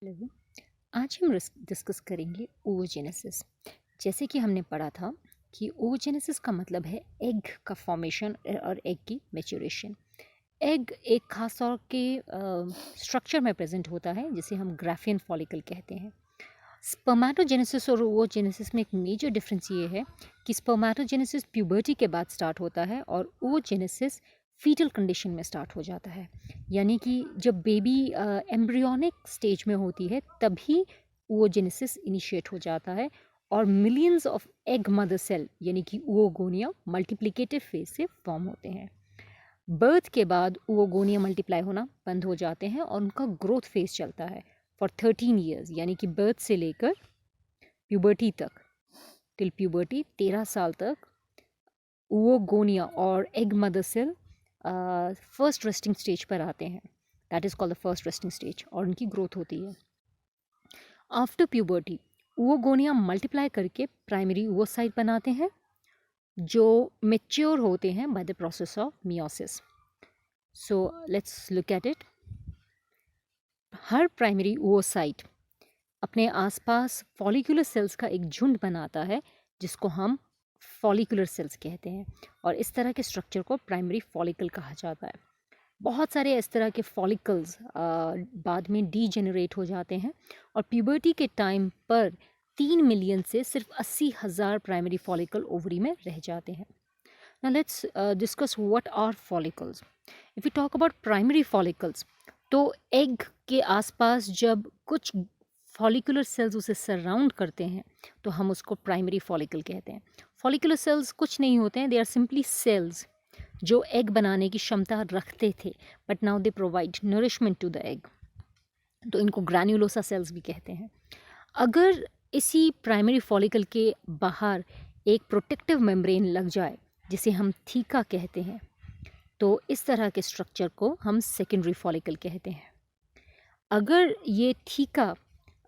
Hello. आज हम discuss करेंगे ओवोजेनेसिस। जैसे कि हमने पढ़ा था कि ओवोजेनेसिस का मतलब है एग का फॉर्मेशन और एग की मैच्योरेशन। एग एक खास तौर के स्ट्रक्चर में प्रेजेंट होता है जिसे हम ग्राफियन फॉलिकल कहते हैं। स्पर्मेटोजेनेसिस और ओवोजेनेसिस में एक मेजर डिफरेंस ये है कि स्पर्मेटोजेनेसिस प्यूबर्टी के बाद स्टार्ट होता है और ओवोजेनेसिस फीटल कंडीशन में स्टार्ट हो जाता है। यानी कि जब बेबी एम्ब्रियोनिक स्टेज में होती है तभी ओवोजेनेसिस इनिशिएट हो जाता है और millions of egg mother cell यानी कि ओवोगोनिया मल्टीप्लिकेटिव फेज से फॉर्म होते हैं। बर्थ के बाद ओवोगोनिया मल्टीप्लाई होना बंद हो जाते हैं और उनका ग्रोथ फेज चलता है फॉर 13 ईयर्स, यानी कि बर्थ से लेकर प्यूबर्टी तक, टिल प्यूबर्टी 13 साल तक ओवोगोनिया और egg mother cell first resting stage पर आते हैं। That is called the first resting stage और उनकी ग्रोथ होती है। आफ्टर प्यूबर्टी ओवोगोनिया मल्टीप्लाई करके प्राइमरी ओवोसाइट बनाते हैं जो मेच्योर होते हैं by the process of meiosis. So let's look at it. हर प्राइमरी ओवोसाइट अपने आसपास फॉलिकुलर सेल्स का एक झुंड बनाता है जिसको हम फॉलिकुलर सेल्स कहते हैं और इस तरह के स्ट्रक्चर को प्राइमरी फॉलिकल कहा जाता है। बहुत सारे इस तरह के फॉलिकल्स बाद में डीजेनरेट हो जाते हैं और प्यूबर्टी के टाइम पर 3 मिलियन से सिर्फ 80,000 प्राइमरी फॉलिकल ओवरी में रह जाते हैं। Now let's discuss what are follicles. If we talk about primary follicles, तो एग के आसपास जब कुछ फॉलिकुलर सेल्स उसे सराउंड करते हैं तो हम उसको प्राइमरी फॉलिकल कहते हैं। फॉलिकुलर सेल्स कुछ नहीं होते हैं, दे आर सिंपली सेल्स जो एग बनाने की क्षमता रखते थे, but now they provide nourishment to the egg, तो इनको ग्रैन्युलोसा सेल्स भी कहते हैं। अगर इसी प्राइमरी फॉलिकल के बाहर एक प्रोटेक्टिव मेम्ब्रेन लग जाए जिसे हम थीका कहते हैं, तो इस तरह के स्ट्रक्चर को हम सेकेंडरी फॉलिकल कहते हैं। अगर ये थीका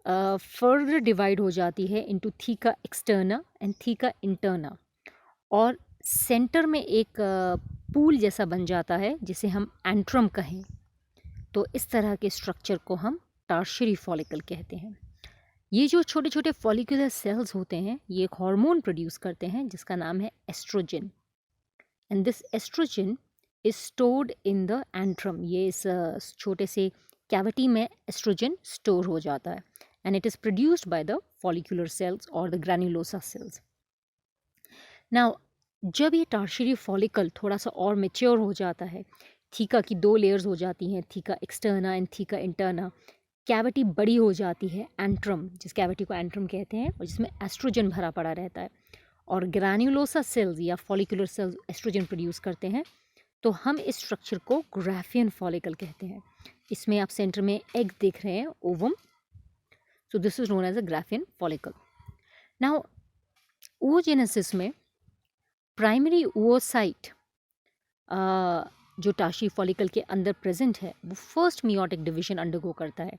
फर्दर डिवाइड हो जाती है into theca externa and theca interna और सेंटर में एक पूल जैसा बन जाता है जिसे हम एंट्रम कहें, तो इस तरह के स्ट्रक्चर को हम टर्शियरी फॉलिकल कहते हैं। ये जो छोटे छोटे फॉलिकुलर सेल्स होते हैं ये एक हार्मोन प्रोड्यूस करते हैं जिसका नाम है estrogen, and this estrogen is stored in the antrum. ये इस छोटे से कैविटी में एस्ट्रोजन स्टोर हो जाता है and it is produced by the follicular cells और द ग्रैन्युलोसा सेल्स। नाउ जब ये टर्शियरी फॉलिकल थोड़ा सा और मेच्योर हो जाता है, थीका की 2 लेयर्स हो जाती हैं, theca externa and theca interna, cavity बड़ी हो जाती है एंट्रम, जिस कैविटी को एंट्रम कहते हैं और जिसमें एस्ट्रोजन भरा पड़ा रहता है और ग्रैन्युलोसा सेल्स या फॉलिकुलर सेल्स एस्ट्रोजन प्रोड्यूस करते हैं, तो हम इस स्ट्रक्चर को ग्राफियन फॉलिकल कहते हैं। इसमें आप सेंटर में एग देख रहे हैं, ovum, so this is known as a graafian follicle. Now ovogenesis में प्राइमरी ओवोसाइट जो टर्शियरी फॉलिकल के अंदर प्रेजेंट है वो फर्स्ट मियोटिक डिवीजन अंडरगो करता है।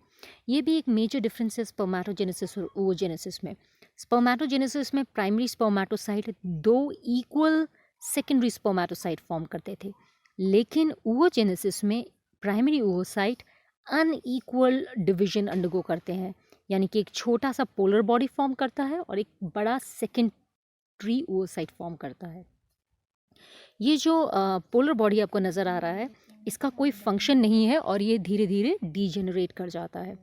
ये भी एक मेजर डिफरेंस है स्पर्मेटोजेनेसिस और ओवोजेनेसिस में। स्पर्मेटोजेनेसिस में primary spermatocyte 2 equal secondary spermatocyte form करते थे, लेकिन ओवोजेनेसिस में प्राइमरी ओवोसाइट अनइक्वल डिवीजन अंडरगो करते हैं, यानी कि एक छोटा सा पोलर बॉडी फॉर्म करता है और एक बड़ा सेकेंडरी ओवोसाइट फॉर्म करता है। ये जो पोलर बॉडी आपको नज़र आ रहा है इसका कोई फंक्शन नहीं है और ये धीरे धीरे डीजेनरेट कर जाता है।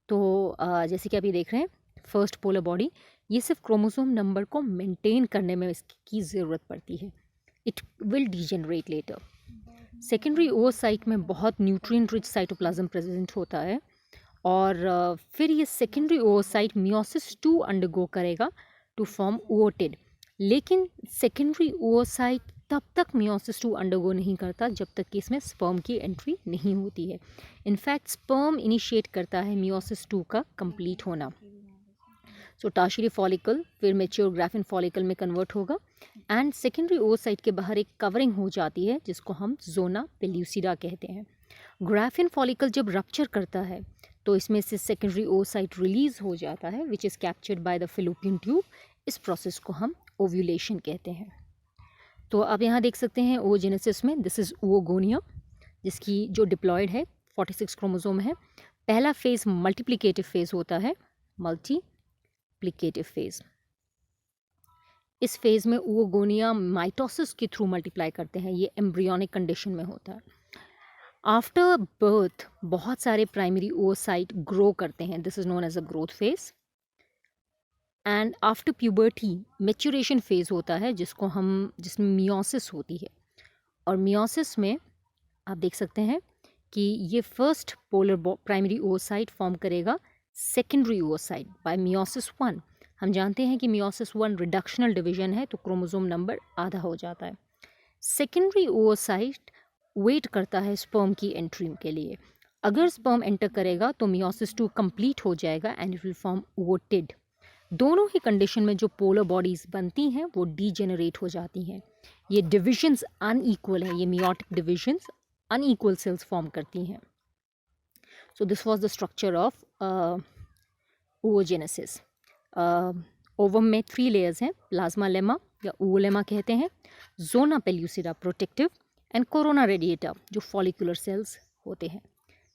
तो जैसे कि आप ये देख रहे हैं फर्स्ट पोलर बॉडी, ये सिर्फ क्रोमोसोम नंबर को मेंटेन करने में इसकी ज़रूरत पड़ती है, it will degenerate later. Secondary oocyte में बहुत न्यूट्रिएंट रिच साइटोप्लाज्म प्रेजेंट होता है और फिर ये सेकेंडरी ओवोसाइट मियोसिस 2 अंडरगो करेगा टू फॉर्म ओवोटिड, लेकिन सेकेंडरी ओवोसाइट तब तक मियोसिस 2 अंडरगो नहीं करता जब तक कि इसमें स्पर्म की एंट्री नहीं होती है। इनफैक्ट स्पर्म इनिशिएट करता है मियोसिस 2 का कंप्लीट होना। सो टर्शियरी फॉलिकल फिर मैच्योर ग्राफियन फॉलिकल में कन्वर्ट होगा एंड सेकेंडरी ओवोसाइट के बाहर एक कवरिंग हो जाती है जिसको हम जोना पेल्यूसिडा कहते हैं। ग्राफियन फॉलिकल जब रप्चर करता है तो इसमें से सेकेंडरी ओवोसाइट रिलीज हो जाता है which is captured by the fallopian tube. इस प्रोसेस को हम ओव्यूलेशन कहते हैं। तो आप यहाँ देख सकते हैं ओवोजेनेसिस में दिस इज़ ओवोगोनिया जिसकी जो डिप्लॉयड है 46 क्रोमोसोम है। पहला फेज़ मल्टीप्लिकेटिव फेज़ होता है, मल्टीप्लिकेटिव फेज़। इस फेज़ में oogonia माइटोसिस के थ्रू मल्टीप्लाई करते हैं, ये एम्ब्रियोनिक कंडीशन में होता है। आफ्टर बर्थ बहुत सारे प्राइमरी oocyte ग्रो करते हैं, this is known as a growth phase. And after puberty maturation phase होता है, जिसमें मियोसिस होती है। और मियोसिस में आप देख सकते हैं कि ये first polar primary oocyte form करेगा सेकेंडरी oocyte बाय मियोसिस 1। हम जानते हैं कि मियोसिस 1 रिडक्शनल डिवीजन है, तो क्रोमोसोम नंबर आधा हो जाता है। सेकेंडरी oocyte वेट करता है स्पर्म की एंट्री के लिए। अगर स्पर्म एंटर करेगा तो मियोसिस 2 कंप्लीट हो जाएगा and it will form oocyte। दोनों ही कंडीशन में जो पोलर बॉडीज़ बनती हैं वो डीजेनरेट हो जाती हैं। ये डिविजन्स अनईक्वल हैं, ये meiotic divisions unequal cells form करती हैं। So this was the structure of oogenesis। Ovum में 3 लेयर्स हैं, प्लाज्मा लेमा या oolemma कहते हैं, zona pellucida protective and corona radiata जो फॉलिकुलर सेल्स होते हैं।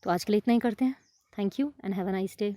तो आज के लिए इतना ही करते हैं। Thank you and have a nice day.